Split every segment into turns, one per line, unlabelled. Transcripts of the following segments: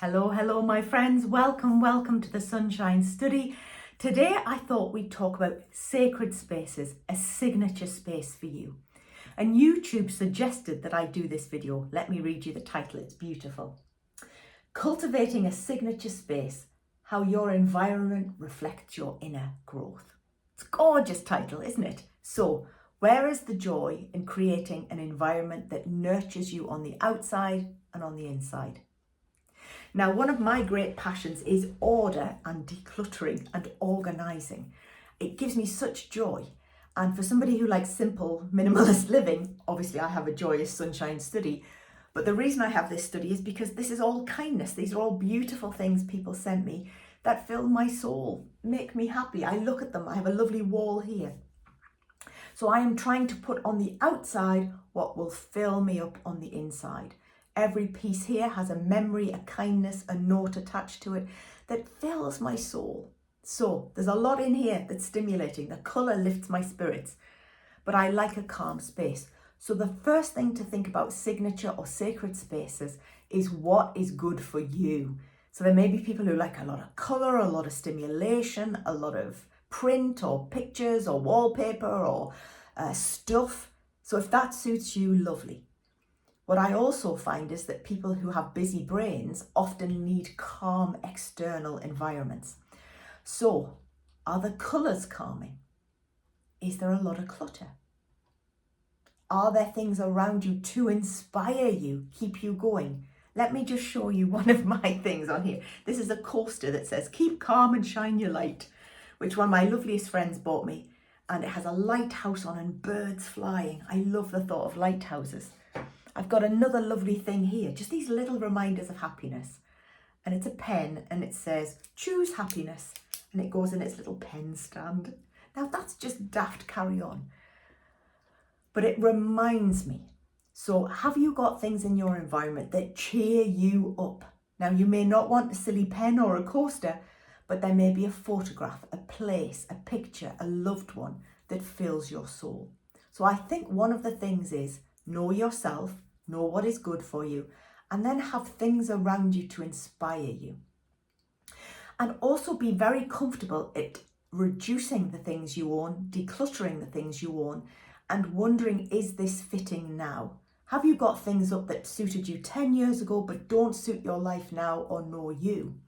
Hello, my friends. Welcome to the Sunshine Study. Today, I thought we'd talk about sacred spaces, a signature space for you. And YouTube suggested that I do this video. Let me read you the title, it's beautiful. Cultivating a signature space, how your environment reflects your inner growth. It's a gorgeous title, isn't it? So, where is the joy in creating an environment that nurtures you on the outside and on the inside? Now, one of my great passions is order and decluttering and organising. It gives me such joy. And for somebody who likes simple, minimalist living, obviously I have a joyous sunshine study. But the reason I have this study is because this is all kindness. These are all beautiful things people sent me that fill my soul, make me happy. I look at them. I have a lovely wall here. So I am trying to put on the outside what will fill me up on the inside. Every piece here has a memory, a kindness, a note attached to it that fills my soul. So there's a lot in here that's stimulating. The colour lifts my spirits, but I like a calm space. So the first thing to think about signature or sacred spaces is what is good for you. So there may be people who like a lot of colour, a lot of stimulation, a lot of print or pictures or wallpaper or stuff. So if that suits you, lovely. What I also find is that people who have busy brains often need calm external environments. So, are the colours calming? Is there a lot of clutter? Are there things around you to inspire you, keep you going? Let me just show you one of my things on here. This is a coaster that says, "Keep calm and shine your light," which one of my loveliest friends bought me. And it has a lighthouse on and birds flying. I love the thought of lighthouses. I've got another lovely thing here, just these little reminders of happiness. And it's a pen and it says, "Choose happiness." And it goes in its little pen stand. Now that's just daft carry on. But it reminds me. So have you got things in your environment that cheer you up? Now you may not want a silly pen or a coaster, but there may be a photograph, a place, a picture, a loved one that fills your soul. So I think one of the things is know yourself, know what is good for you, and then have things around you to inspire you. And also be very comfortable at reducing the things you own, decluttering the things you own, and wondering, is this fitting now? Have you got things up that suited you 10 years ago but don't suit your life now or know you?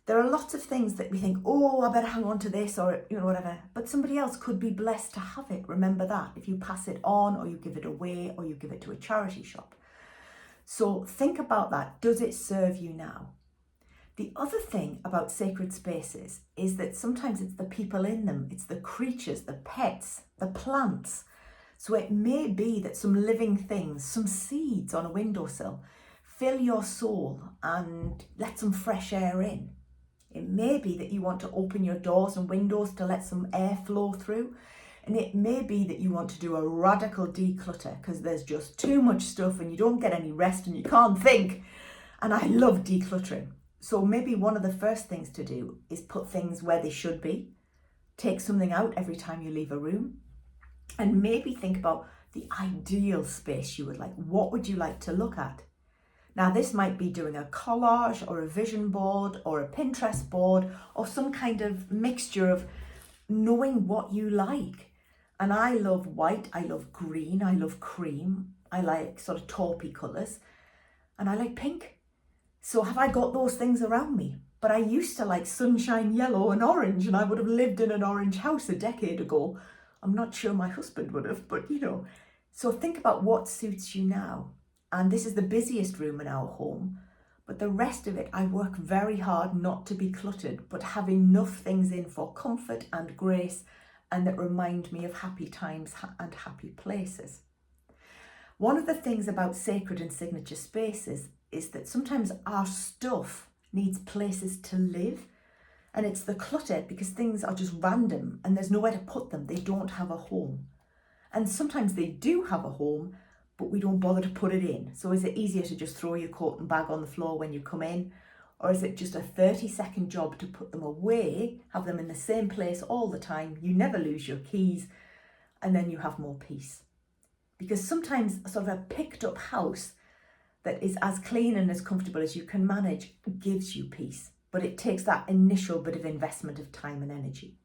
There are lots of things that we think, oh, I better hang on to this or whatever, but somebody else could be blessed to have it. Remember that, if you pass it on or you give it away or you give it to a charity shop. So think about that. Does it serve you now? The other thing about sacred spaces is that sometimes it's the people in them, it's the creatures, the pets, the plants. So it may be that some living things, some seeds on a windowsill, fill your soul and let some fresh air in. It may be that you want to open your doors and windows to let some air flow through. And it may be that you want to do a radical declutter because there's just too much stuff and you don't get any rest and you can't think. And I love decluttering. So maybe one of the first things to do is put things where they should be. Take something out every time you leave a room. And maybe think about the ideal space you would like. What would you like to look at? Now, this might be doing a collage or a vision board or a Pinterest board or some kind of mixture of knowing what you like. And I love white, I love green, I love cream, I like sort of taupey colours, and I like pink. So have I got those things around me? But I used to like sunshine yellow and orange, and I would have lived in an orange house a decade ago. I'm not sure my husband would have, but So think about what suits you now. And this is the busiest room in our home, but the rest of it, I work very hard not to be cluttered, but have enough things in for comfort and grace and that remind me of happy times and happy places. One of the things about sacred and signature spaces is that sometimes our stuff needs places to live, and it's the clutter because things are just random and there's nowhere to put them. They don't have a home. And sometimes they do have a home, but we don't bother to put it in. So is it easier to just throw your coat and bag on the floor when you come in? Or is it just a 30-second job to put them away, have them in the same place all the time, you never lose your keys, and then you have more peace? Because sometimes sort of a picked up house that is as clean and as comfortable as you can manage gives you peace. But it takes that initial bit of investment of time and energy.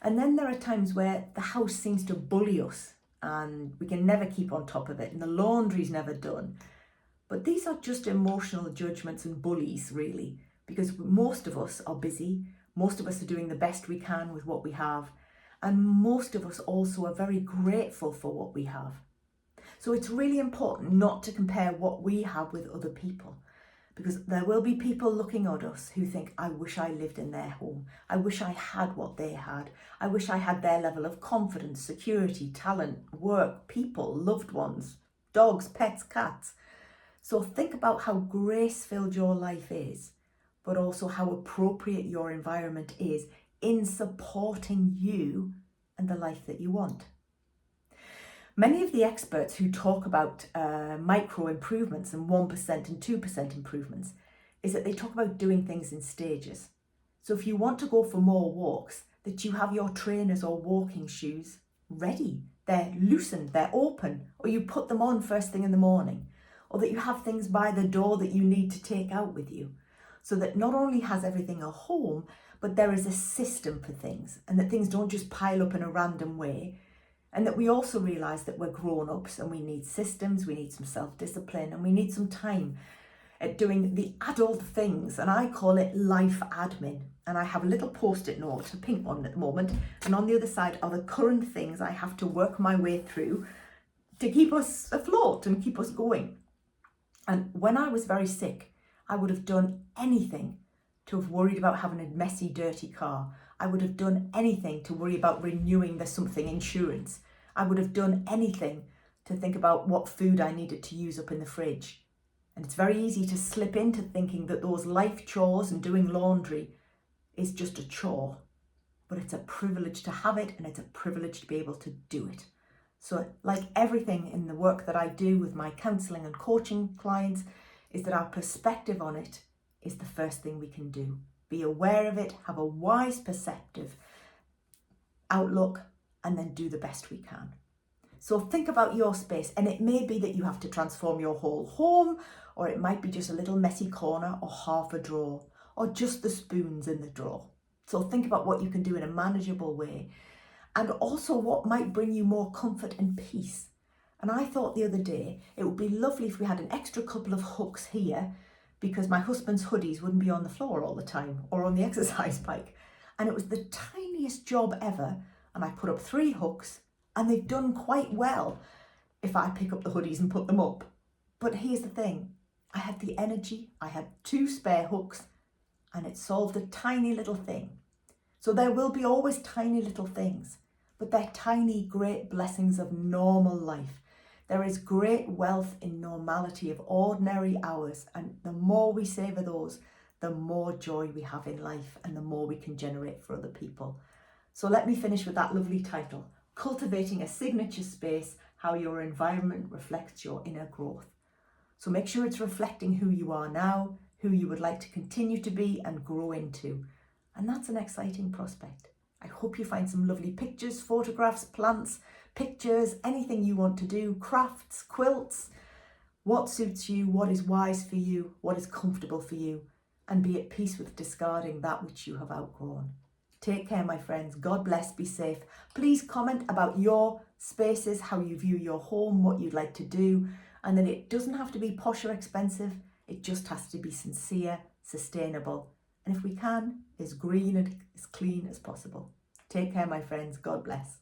And then there are times where the house seems to bully us and we can never keep on top of it and the laundry's never done. But these are just emotional judgments and bullies, really, because most of us are busy, most of us are doing the best we can with what we have, and most of us also are very grateful for what we have. So it's really important not to compare what we have with other people, because there will be people looking at us who think, I wish I lived in their home. I wish I had what they had. I wish I had their level of confidence, security, talent, work, people, loved ones, dogs, pets, cats. So think about how grace-filled your life is, but also how appropriate your environment is in supporting you and the life that you want. Many of the experts who talk about micro improvements and 1% and 2% improvements is that they talk about doing things in stages. So if you want to go for more walks, that you have your trainers or walking shoes ready. They're loosened, they're open, or you put them on first thing in the morning, or that you have things by the door that you need to take out with you. So that not only has everything a home, but there is a system for things, and that things don't just pile up in a random way. And that we also realise that we're grown-ups and we need systems, we need some self-discipline, and we need some time at doing the adult things. And I call it life admin. And I have a little post-it note, a pink one at the moment. And on the other side are the current things I have to work my way through to keep us afloat and keep us going. And when I was very sick, I would have done anything to have worried about having a messy, dirty car. I would have done anything to worry about renewing the something insurance. I would have done anything to think about what food I needed to use up in the fridge. And it's very easy to slip into thinking that those life chores and doing laundry is just a chore. But it's a privilege to have it, and it's a privilege to be able to do it. So like everything in the work that I do with my counselling and coaching clients, is that our perspective on it is the first thing we can do. Be aware of it, have a wise perceptive outlook, and then do the best we can. So think about your space, and it may be that you have to transform your whole home, or it might be just a little messy corner or half a drawer, or just the spoons in the drawer. So think about what you can do in a manageable way, and also what might bring you more comfort and peace. And I thought the other day, it would be lovely if we had an extra couple of hooks here, because my husband's hoodies wouldn't be on the floor all the time or on the exercise bike. And it was the tiniest job ever. And I put up 3 hooks, and they've done quite well if I pick up the hoodies and put them up. But here's the thing, I had the energy, I had 2 spare hooks, and it solved a tiny little thing. So there will be always tiny little things, but they're tiny, great blessings of normal life. There is great wealth in normality of ordinary hours, and the more we savour those, the more joy we have in life and the more we can generate for other people. So let me finish with that lovely title, Cultivating a Signature Space, How Your Environment Reflects Your Inner Growth. So make sure it's reflecting who you are now, who you would like to continue to be and grow into. And that's an exciting prospect. I hope you find some lovely pictures, photographs, plants, pictures, anything you want to do, crafts, quilts, what suits you, what is wise for you, what is comfortable for you, and be at peace with discarding that which you have outgrown. Take care, my friends. God bless, be safe. Please comment about your spaces, how you view your home, what you'd like to do, and that it doesn't have to be posh or expensive. It just has to be sincere, sustainable, and if we can, as green and as clean as possible. Take care, my friends. God bless.